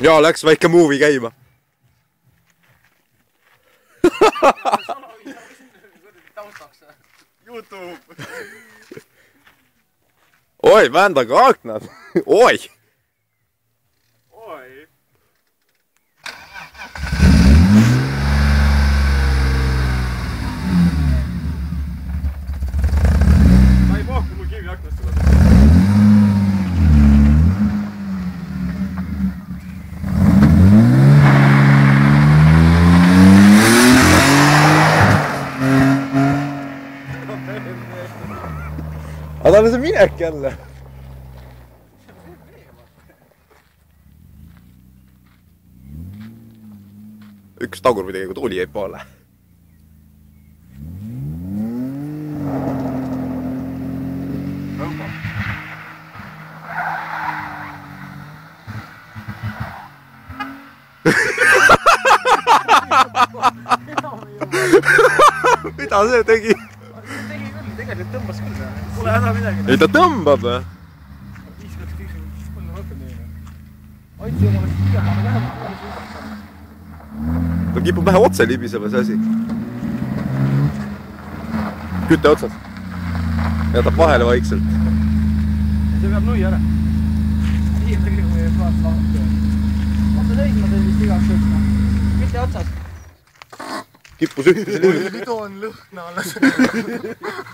Ja läks väike movie käima. YouTube. Oi, väändaga aknad. Oi. Oi. Ma ei pahku mul kivi aknast tuleb. Aga tal on see minek jälle. Üks tagurpidi, kui tuuli jäi poole. Rõmba. Mida see tegi? Tegi küll, tegelikult tõmbas küll. Pole häda midagi. Ei ta tõmbab või? 5 läks küsimust, palju rohkem neile. Aitsi oma läks igamaale vähemalt päris ümber saanud. Ta kipub vähe otse libisema see asi. Küte otsas. Jätab vahele vaikselt. See peab nui ära. Kiirtagi kui klaas lahti. Vaata seisma teil vist igaks üksna. Küte otsas. Kippus ühtlasel. Pidu on lõhna alles.